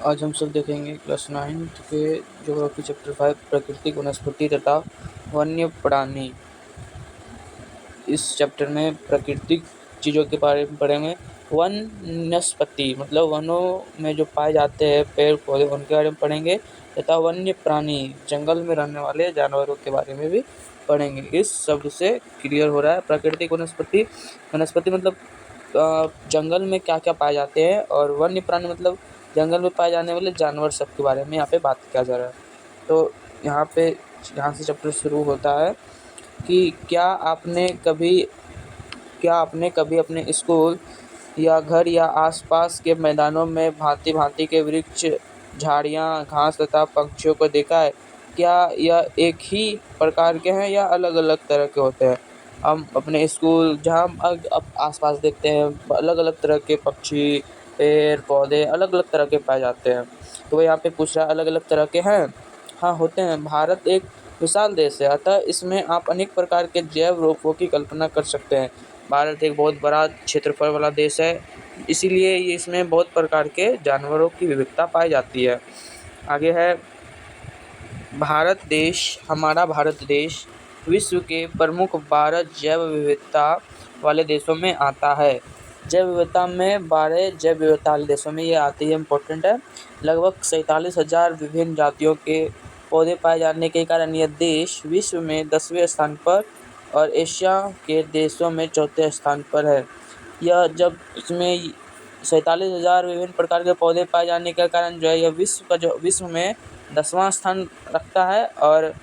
आज हम सब देखेंगे क्लास 9th के ज्योग्राफी चैप्टर 5 प्राकृतिक वनस्पति तथा वन्य प्राणी। इस चैप्टर में प्राकृतिक चीज़ों के बारे में पढ़ेंगे। वनस्पति मतलब वनों में जो पाए जाते हैं पेड़ पौधे, उनके बारे में पढ़ेंगे तथा वन्य प्राणी जंगल में रहने वाले जानवरों के बारे में भी पढ़ेंगे। इस शब्द से क्लियर हो रहा है प्राकृतिक वनस्पति मतलब जंगल में क्या क्या पाए जाते हैं, और वन्य प्राणी मतलब जंगल में पाए जाने वाले जानवर सब के बारे में यहाँ पे बात किया जा रहा है। तो यहाँ से चैप्टर शुरू होता है कि क्या आपने कभी अपने स्कूल या घर या आसपास के मैदानों में भांति भांति के वृक्ष, झाड़ियाँ, घास तथा पक्षियों को देखा है? क्या यह एक ही प्रकार के हैं या अलग अलग तरह के होते हैं? हम अपने स्कूल जहाँ हम आसपास देखते हैं अलग अलग तरह के पक्षी, पेड़ पौधे अलग अलग तरह के पाए जाते हैं। तो वो यहाँ पे पूछ रहा है अलग अलग तरह के हैं? हाँ, होते हैं। भारत एक विशाल देश है, अतः इसमें आप अनेक प्रकार के जैव रूपों की कल्पना कर सकते हैं। भारत एक बहुत बड़ा क्षेत्रफल वाला देश है, इसीलिए इसमें बहुत प्रकार के जानवरों की विविधता पाई जाती है। आगे है हमारा भारत देश विश्व के प्रमुख 12 जैव विविधता वाले देशों में आता है। जैव विविधता में 12 जैव विविधता वाले देशों में ये आती है, इम्पोर्टेंट है। लगभग 47,000 विभिन्न जातियों के पौधे पाए जाने के कारण यह देश विश्व में 10वें स्थान पर और एशिया के देशों में 4थे स्थान पर है। यह जब इसमें 47,000 विभिन्न प्रकार के पौधे पाए जाने के कारण जो है यह विश्व में 10वां स्थान रखता है और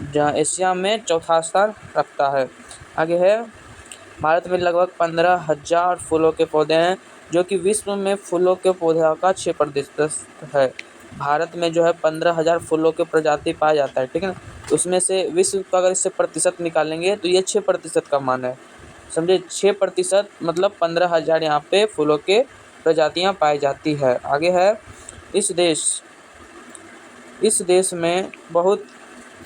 जहाँ एशिया में 4था स्थान रखता है। आगे है भारत में लगभग 15,000 फूलों के पौधे हैं, जो कि विश्व में फूलों के पौधों का 6% है। भारत में जो है 15,000 फूलों के प्रजाति पाया जाता है, ठीक है ना। उसमें से विश्व का अगर इससे प्रतिशत निकालेंगे तो ये 6% का मान है, समझे। 6% मतलब 15,000 यहाँ पे फूलों के प्रजातियाँ पाई जाती है। आगे है इस देश में बहुत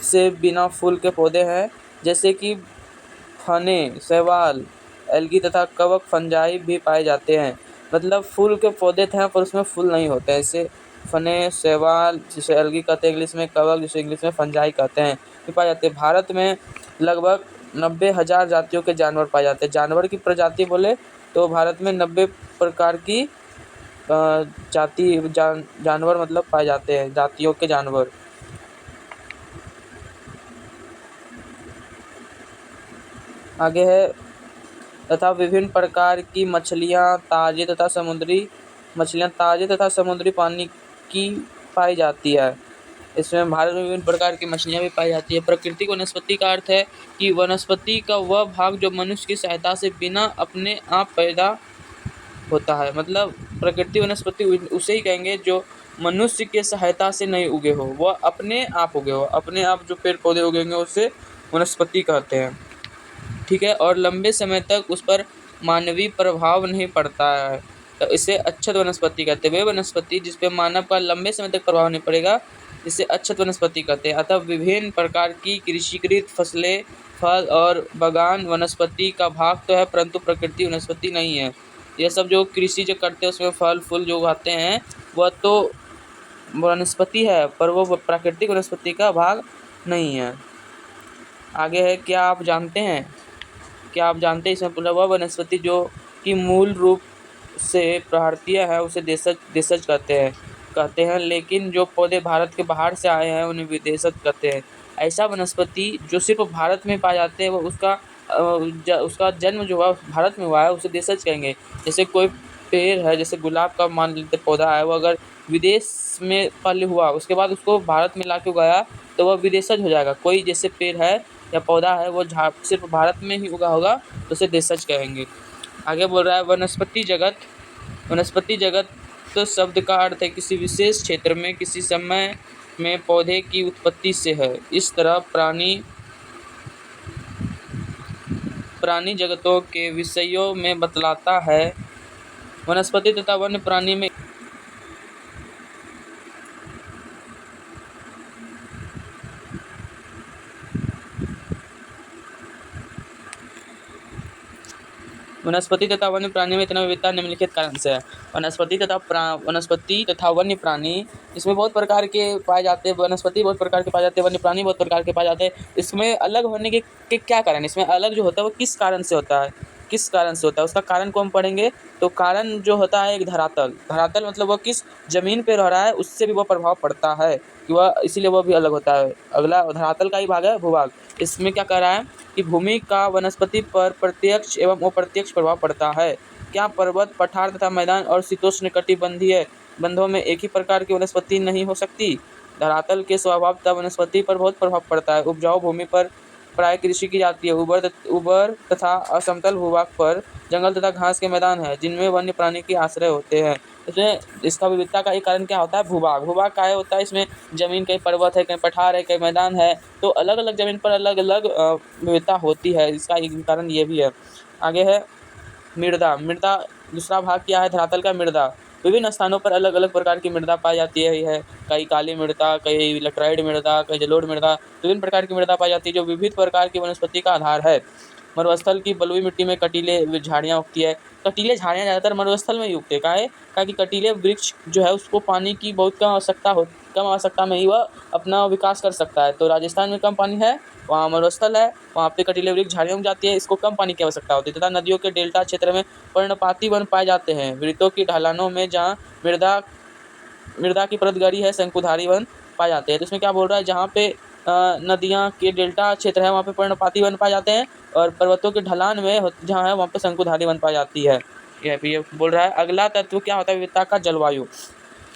से बिना फूल के पौधे हैं, जैसे कि फने, शैवाल, एल्गी तथा कवक फंजाई भी पाए जाते हैं। मतलब फूल के पौधे थे पर उसमें फूल नहीं होते हैं। इसे फने, शैवाल जिसे एल्गी कहते हैं इंग्लिश में, कवक जिसे इंग्लिश में फंजाई कहते हैं, ये पाए जाते हैं। भारत में लगभग 90,000 जातियों के जानवर पाए जाते हैं। जानवर की प्रजाति बोले तो भारत में 90 प्रकार की जानवर मतलब पाए जाते हैं, जातियों के जानवर। आगे है तथा विभिन्न प्रकार की मछलियाँ ताजे तथा समुद्री पानी की पाई जाती है। इसमें भारत में विभिन्न प्रकार की मछलियाँ भी पाई जाती है। प्राकृतिक वनस्पति का अर्थ है कि वनस्पति का वह भाग जो मनुष्य की सहायता से बिना अपने आप पैदा होता है। मतलब प्राकृतिक वनस्पति उसे ही कहेंगे जो मनुष्य के सहायता से नहीं उगे हो, वह अपने आप उगे हो। अपने आप जो पेड़ पौधे उगेंगे उसे वनस्पति कहते हैं, ठीक है। और लंबे समय तक उस पर मानवीय प्रभाव नहीं पड़ता है, तो इसे अक्षत वनस्पति कहते हैं। वे वनस्पति जिस पे मानव का लंबे समय तक प्रभाव नहीं पड़ेगा, इसे अक्षत वनस्पति कहते हैं। अतः विभिन्न प्रकार की कृषिकृत फसलें, फल और बागान वनस्पति का भाग तो है, परंतु प्रकृति वनस्पति नहीं है। यह सब जो कृषि जो करते हैं उसमें फल फूल जो उगाते हैं वह तो वनस्पति है, पर वो प्राकृतिक वनस्पति का भाग नहीं है। आगे है क्या आप जानते हैं इसमें पूरा वह वनस्पति जो कि मूल रूप से भारतीय है उसे देशज कहते हैं, लेकिन जो पौधे भारत के बाहर से आए हैं उन्हें विदेशज कहते हैं। ऐसा वनस्पति जो सिर्फ भारत में पाए जाते हैं वो उसका जन्म जो हुआ भारत में हुआ है उसे देशज कहेंगे। जैसे कोई पेड़ है, जैसे गुलाब का मान लेते पौधा है, वो अगर विदेश में पहले हुआ उसके बाद उसको भारत में लाके उगाया तो वह विदेशज हो जाएगा। कोई जैसे पेड़ है या पौधा है वो सिर्फ भारत में ही उगा होगा तो उसे देशज कहेंगे। आगे बोल रहा है वनस्पति जगत तो शब्द का अर्थ है किसी विशेष क्षेत्र में किसी समय में पौधे की उत्पत्ति से है। इस तरह प्राणी जगतों के विषयों में बतलाता है। वनस्पति तथा वन्य प्राणी में वनस्पति तथा वन्य प्राणी में इतना विविधता निम्नलिखित कारण से है। वनस्पति तथा वन्य प्राणी इसमें बहुत प्रकार के पाए जाते हैं। वनस्पति बहुत प्रकार के पाए जाते हैं, वन्य प्राणी बहुत प्रकार के पाए जाते हैं। इसमें अलग होने के क्या कारण, इसमें अलग जो होता है वो किस कारण से होता है, किस कारण से होता है, उसका कारण को हम पढ़ेंगे। तो कारण जो होता है एक धरातल मतलब वह किस जमीन पे रह रहा है उससे भी वह प्रभाव पड़ता है कि वह, इसीलिए वह भी अलग होता है। अगला धरातल का ही भाग है भूभाग। इसमें क्या कह रहा है कि भूमि का वनस्पति पर प्रत्यक्ष एवं अप्रत्यक्ष प्रभाव पड़ता है। क्या पर्वत, पठार तथा मैदान और शीतोष्णकटिबंधीय बंधों में एक ही प्रकार की वनस्पति नहीं हो सकती? धरातल के स्वभाव तथा वनस्पति पर बहुत प्रभाव पड़ता है। उपजाऊ भूमि पर प्राय कृषि की जाती है। उबर तथा असमतल भूभाग पर जंगल तथा घास के मैदान हैं जिनमें वन्य प्राणी के आश्रय होते हैं। इसमें इसका विविधता का एक कारण क्या होता है? भूभाग। भूभाग क्या होता है? इसमें जमीन, कहीं पर्वत है, कहीं पठार है, कहीं मैदान है, तो अलग अलग जमीन पर अलग अलग विविधता होती है। इसका एक कारण ये भी है। आगे है मृदा। मृदा दूसरा भाग क्या है धरातल का? मृदा। विभिन्न स्थानों पर अलग अलग प्रकार की मृदा पाई जाती है। कई काली मृदा, कई लैटराइट मृदा, कई जलोढ़ मृदा, विभिन्न प्रकार की मृदा पाई जाती है जो विविध प्रकार की वनस्पति का आधार है। मरुस्थल की बलुई मिट्टी में कटीले झाड़ियाँ उगती है। कटीले झाड़ियाँ ज़्यादातर मरुस्थल में ही उगते हैं। काहे? कि कटीले वृक्ष जो है उसको पानी की बहुत कम आवश्यकता में ही वह अपना विकास कर सकता है। तो राजस्थान में कम पानी है, वहाँ मरुस्थल है, वहाँ पे कटीले वृक्ष झाड़ियाँ उग जाती है, इसको कम पानी की आवश्यकता होती है। तथा नदियों के डेल्टा क्षेत्र में पर्णपाती वन पाए जाते हैं। वृत्तों की ढलानों में जहाँ मृदा की परत गहरी है, शंकुधारी वन पाए जाते हैं। तो इसमें क्या बोल रहा है, जहाँ पे नदियाँ के डेल्टा क्षेत्र है वहाँ पे पर्णपाती वन पाए जाते हैं और पर्वतों के ढलान में जहाँ है वहाँ पे शंकुधारी वन पाई जाती है। ये बोल रहा है। अगला तत्व क्या होता है विविधता का? जलवायु।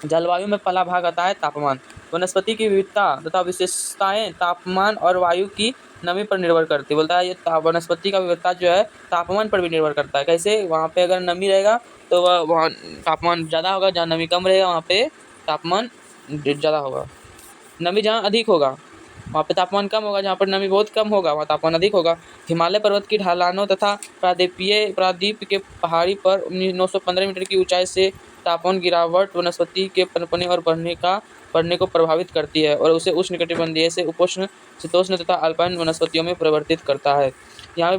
जलवायु में पहला भाग आता है तापमान। वनस्पति की विविधता तथा विशेषताएं तापमान और वायु की नमी पर निर्भर करती है। बोलता है ये वनस्पति का विविधता जो है तापमान पर भी निर्भर करता है। कैसे? वहाँ पे अगर नमी रहेगा तो वहाँ तापमान ज़्यादा होगा, जहाँ नमी कम रहेगा वहाँ पे तापमान ज़्यादा होगा। नमी जहाँ अधिक होगा वहाँ पे तापमान कम होगा, जहाँ पर नमी बहुत कम होगा वहाँ तापमान अधिक होगा। हिमालय पर्वत की ढलानों तथा प्रायद्वीप के पहाड़ी पर 915 मीटर की ऊंचाई से तापमान गिरावट वनस्पति के पनपने और बढ़ने को प्रभावित करती है और उसे उष्णकटिबंधीय से उपोष्ण, शीतोष्ण तथा अल्पाइन वनस्पतियों में परिवर्तित करता है। यहाँ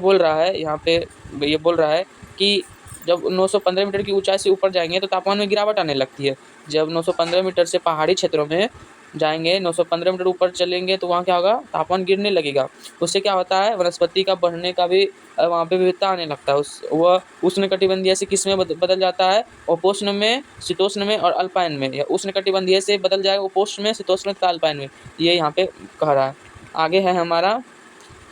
पे ये बोल रहा है कि जब 915 मीटर की ऊंचाई से ऊपर जाएंगे तो तापमान में गिरावट आने लगती है। जब 915 मीटर से पहाड़ी क्षेत्रों में जाएंगे, 915 मीटर ऊपर चलेंगे तो वहाँ क्या होगा, तापमान गिरने लगेगा। उससे क्या होता है, वनस्पति का बढ़ने का भी वहाँ पे विविधता आने लगता है। वह उष्णकटिबंधीय से किस में बदल जाता है? उपोष्ण में, शीतोष्ण में और अल्पाइन में। या उष्णकटिबंधीय से बदल जाएगा उपोष्ण में, शीतोष्ण तथा अल्पाइन में। ये यहाँ पे कह रहा है। आगे है हमारा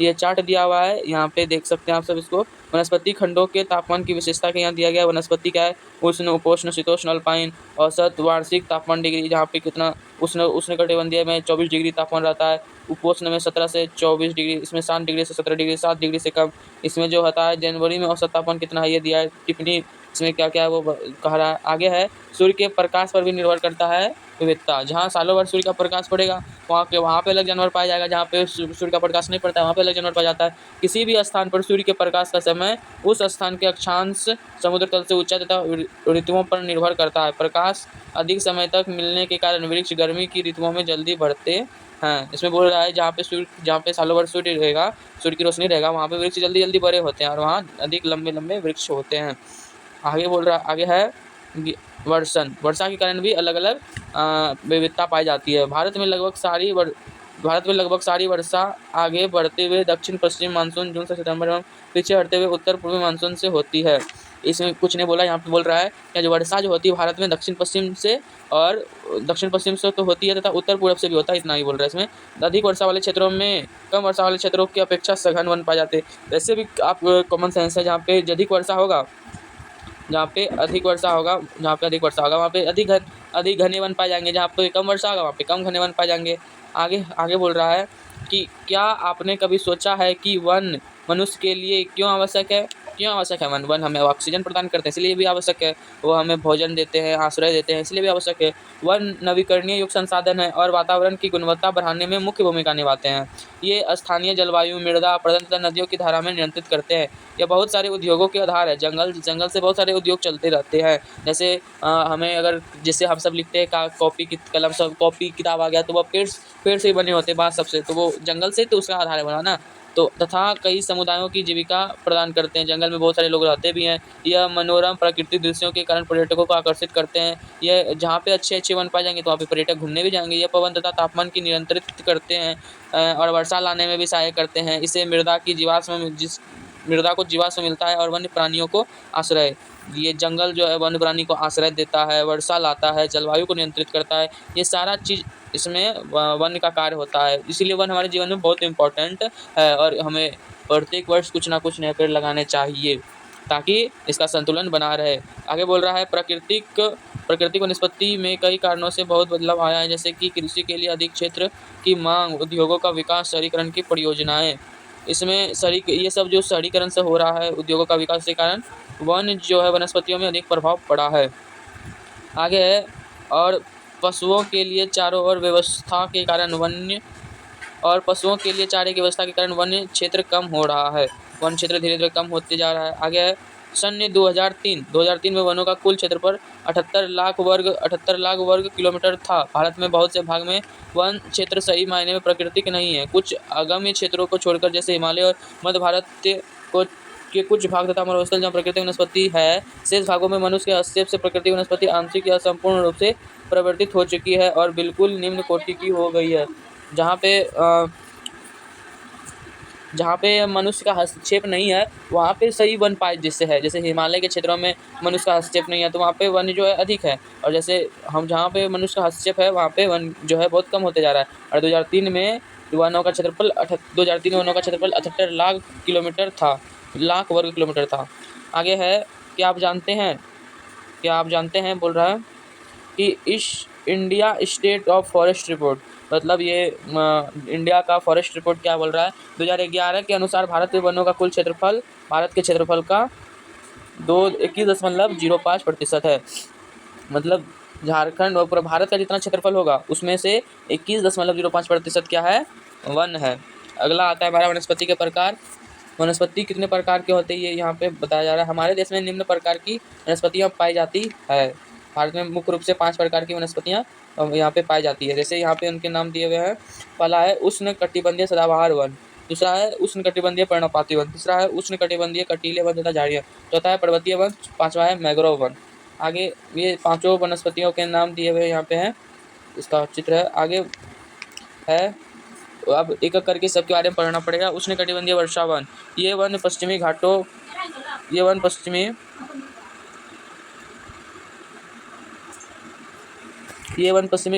ये चार्ट दिया हुआ है, यहाँ पे देख सकते हैं आप सब इसको। वनस्पति खंडों के तापमान की विशेषता के यहाँ दिया गया है। वनस्पति क्या है? उष्ण, उपोष्ण, शीतोष्ण, अल्पाइन। औसत वार्षिक तापमान डिग्री, जहाँ पे कितना उष्णकटिबंधीय में 24 डिग्री तापमान रहता है, उपोष्ण में 17 से 24 डिग्री, इसमें 7 डिग्री से 17 डिग्री, 7 डिग्री से कम। इसमें जो होता है जनवरी में औसत तापमान कितना है ये दिया है टिप्पणी, इसमें क्या क्या है वो कह रहा है। आगे है सूर्य के प्रकाश पर भी निर्भर करता है विविधता। जहाँ सालों भर सूर्य का प्रकाश पड़ेगा वहाँ पे अलग जानवर पाया जाएगा, जहाँ पे सूर्य का प्रकाश नहीं पड़ता है वहाँ पे अलग जानवर पाया जाता है। किसी भी स्थान पर सूर्य के प्रकाश का समय उस स्थान के अक्षांश, समुद्र तल से ऊंचाई तथा ऋतुओं पर निर्भर करता है। प्रकाश अधिक समय तक मिलने के कारण वृक्ष गर्मी की ऋतुओं में जल्दी बढ़ते हैं। इसमें बोल रहा है जहाँ पे सालों भर सूर्य की रोशनी रहेगा वहाँ पे वृक्ष जल्दी जल्दी बड़े होते हैं और वहाँ अधिक लंबे लंबे वृक्ष होते हैं। आगे है वर्षा के कारण भी अलग अलग विविधता पाई जाती है। भारत में लगभग सारी वर्षा आगे बढ़ते हुए दक्षिण पश्चिम मानसून जून से सितंबर एवं पीछे हटते हुए उत्तर पूर्वी मानसून से होती है। इसमें कुछ नहीं बोला, यहाँ पे बोल रहा है कि जो वर्षा जो होती है भारत में दक्षिण पश्चिम से तो होती है तथा उत्तर पूर्व से भी होता है, इतना ही बोल रहा है। इसमें अधिक वर्षा वाले क्षेत्रों में कम वर्षा वाले क्षेत्रों की अपेक्षा सघन वन पाए जाते हैं। वैसे भी आप कॉमन सेंस है, जहाँ पे अधिक वर्षा होगा वहाँ पे अधिक घने वन पाए जाएंगे, जहाँ पे कम वर्षा होगा वहाँ पे कम घने वन पाए जाएंगे। आगे बोल रहा है कि क्या आपने कभी सोचा है कि वन मनुष्य के लिए क्यों आवश्यक है? वन हमें ऑक्सीजन प्रदान करते हैं इसलिए भी आवश्यक है। वो हमें भोजन देते हैं, आश्रय देते हैं, इसलिए भी आवश्यक है। वन नवीकरणीय युक्त संसाधन है और वातावरण की गुणवत्ता बढ़ाने में मुख्य भूमिका निभाते हैं। ये स्थानीय जलवायु, मृदा अपरदन तथा नदियों की धारा में नियंत्रित करते हैं। यह बहुत सारे उद्योगों के आधार है। जंगल से बहुत सारे उद्योग चलते रहते हैं। जैसे हमें अगर जैसे हम सब लिखते हैं कॉपी कलम सब, कॉपी किताब आ गया तो वह पेड़ से ही बने होते हैं, बात सबसे, तो वो जंगल से तो उसका आधार है बना ना। तो तथा कई समुदायों की जीविका प्रदान करते हैं। जंगल में बहुत सारे लोग रहते भी हैं। यह मनोरम प्राकृतिक दृश्यों के कारण पर्यटकों को आकर्षित करते हैं। यह जहाँ पे अच्छे-अच्छे वन पाए जाएँगे तो वहाँ पे पर्यटक घूमने भी जाएँगे। ये पवन तथा तापमान की नियंत्रित करते हैं और वर्षा लाने में भी सहायक करते हैं। इससे मृदा को जीवाश्म मिलता है और वन्य प्राणियों को आश्रय। ये जंगल जो है वन्य प्राणी को आश्रय देता है, वर्षा लाता है, जलवायु को नियंत्रित करता है। ये सारा चीज़ इसमें वन का कार्य होता है। इसीलिए वन हमारे जीवन में बहुत इम्पोर्टेंट है और हमें प्रत्येक वर्ष कुछ ना कुछ नए पेड़ लगाने चाहिए ताकि इसका संतुलन बना रहे। आगे बोल रहा है प्राकृतिक वनस्पति में कई कारणों से बहुत बदलाव आया है, जैसे कि कृषि के लिए अधिक क्षेत्र की मांग, उद्योगों का विकास, शहरीकरण की परियोजनाएं। इसमें ये सब जो शहरीकरण से हो रहा है, उद्योगों का विकास के कारण वन जो है वनस्पतियों में अधिक प्रभाव पड़ा है। आगे है और पशुओं के लिए चारों ओर व्यवस्था के कारण वन्य क्षेत्र कम हो रहा है। वन क्षेत्र धीरे-धीरे कम होते जा रहा है। आगे है सन 2003 में वनों का कुल क्षेत्रफल 78 लाख वर्ग किलोमीटर था। भारत में बहुत से भाग में वन क्षेत्र सही मायने में प्राकृतिक नहीं है। कुछ अगम्य क्षेत्रों को छोड़कर जैसे हिमालय और मध्य भारत के कुछ भाग तथा मरुस्थल जहाँ प्राकृतिक वनस्पति है, शेष भागों में मनुष्य के हस्तक्षेप से प्राकृतिक वनस्पति आंशिक या संपूर्ण रूप से परिवर्तित हो चुकी है और बिल्कुल निम्न कोटि की हो गई है। जहाँ पे मनुष्य का हस्तक्षेप नहीं है वहाँ पे सही वन पाए जिससे है। जैसे हिमालय के क्षेत्रों में मनुष्य का हस्तक्षेप नहीं है तो वहाँ पे वन जो है अधिक है, और जैसे हम जहाँ पे मनुष्य का हस्तक्षेप है वहाँ पे वन जो है बहुत कम होते जा रहा है। और 2003 में वनों का क्षेत्रफल 78 लाख वर्ग किलोमीटर था। आगे है क्या आप जानते हैं बोल रहा है कि इस India state of forest report, मतलब ये इंडिया का फॉरेस्ट रिपोर्ट क्या बोल रहा है, 2011 के अनुसार भारत के वनों का कुल क्षेत्रफल भारत के क्षेत्रफल का 21.05% है। मतलब झारखंड और पूरा भारत का जितना क्षेत्रफल होगा उसमें से 21.05% क्या है, वन है। अगला आता है हमारा वनस्पति के प्रकार। वनस्पति कितने प्रकार के होते हैं ये यहाँ पे बताया जा रहा है। हमारे देश में निम्न प्रकार की वनस्पतियाँ पाई जाती है। भारत में मुख्य रूप से 5 प्रकार की वनस्पतियाँ यहाँ पे पाई जाती है। जैसे यहाँ पे उनके नाम दिए हुए हैं। पहला है उष्णकटिबंधीय सदाबहार वन, दूसरा है उष्णकटिबंधीय पर्णपाती वन, तीसरा है उष्णकटिबंधीय कटीले वन तथा झाड़ियाँ, चौथा है पर्वतीय वन, पाँचवा है मैंग्रोव वन। आगे ये पाँचों वनस्पतियों के नाम दिए हुए यहाँ पे हैं, इसका चित्र है। आगे है अब एक एक करके सबके बारे में पढ़ना पड़ेगा। उष्णकटिबंधीय वर्षा वन, ये वन पश्चिमी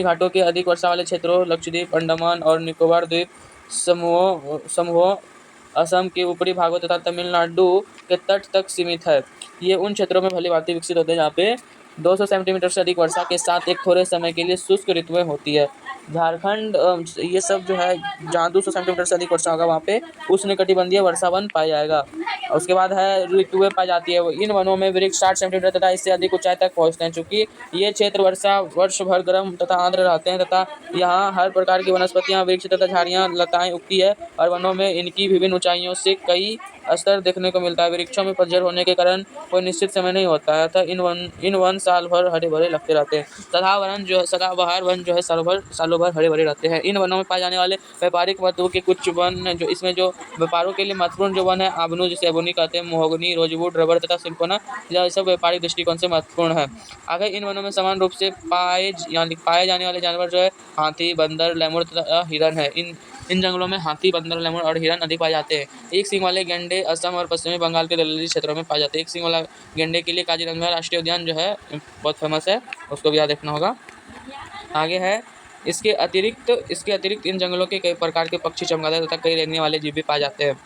घाटों के अधिक वर्षा वाले क्षेत्रों, लक्षद्वीप, अंडमान और निकोबार द्वीप समूहों, असम के ऊपरी भागों तथा तमिलनाडु के तट तक सीमित है। ये उन क्षेत्रों में भली भांति विकसित होते हैं जहाँ पे 200 सेंटीमीटर से अधिक वर्षा के साथ एक थोड़े समय के लिए शुष्क ऋतुएं होती है। झारखंड ये सब जो है जहाँ 200 सेंटीमीटर से अधिक वर्षा होगा वहाँ पे उष्णकटिबंधीय वर्षा वन पाया जाएगा। उसके बाद है ऋतुएं पाई जाती है। इन वनों में वृक्ष 60 सेंटीमीटर तथा इससे अधिक ऊंचाई तक पहुँचते हैं। चूँकि ये क्षेत्र वर्ष भर गर्म तथा आर्द्र रहते हैं तथा यहाँ हर प्रकार की वनस्पतियाँ, वृक्ष तथा झाड़ियाँ, लताएं उगती है और वनों में इनकी विभिन्न ऊंचाइयों से कई स्तर देखने को मिलता है। वृक्षों में पतझड़ होने के कारण कोई निश्चित समय नहीं होता है अतः इन वन साल भर हरे भरे लगते रहते हैं। सदाबहार वन जो है सालों भर हरे भरे रहते हैं। इन वनों में पाए जाने वाले व्यापारिक महत्व के कुछ वन जो इसमें जो व्यापारों के लिए महत्वपूर्ण जो वन है, आबनू जिसे एबोनी कहते हैं, मोहगनी, रोजवुड, रबर तथा सिंकोना, यह सब व्यापारिक दृष्टिकोण से महत्वपूर्ण है। आगे इन वनों में समान रूप से पाए जाने वाले जानवर जो है हाथी, बंदर, लेमुर तथा हिरन है। इन जंगलों में हाथी, बंदर, लेमुर और हिरन अधिक पाए जाते हैं। एक सींग वाले गेंडे असम और पश्चिमी बंगाल के दलदली क्षेत्रों में पाए जाते हैं। एक सींग वाला गेंडे के लिए काजीरंगा राष्ट्रीय उद्यान जो है बहुत फेमस है, उसको भी याद रखना होगा। आगे है इसके अतिरिक्त इन जंगलों के कई प्रकार के पक्षी, चमगादड़ तथा कई रेंगने वाले जीव भी पाए जाते हैं।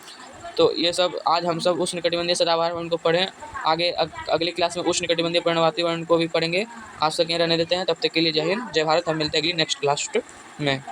तो ये सब आज हम सब उष्णकटिबंधीय सदाबहार वन को पढ़ें। आगे अगली क्लास में उष्णकटिबंधीय पर्णपाती वन को भी पढ़ेंगे। आज तक यहाँ रहने देते हैं, तब तक के लिए जय हिंद, जय भारत। हम मिलते हैं अगली नेक्स्ट क्लास में।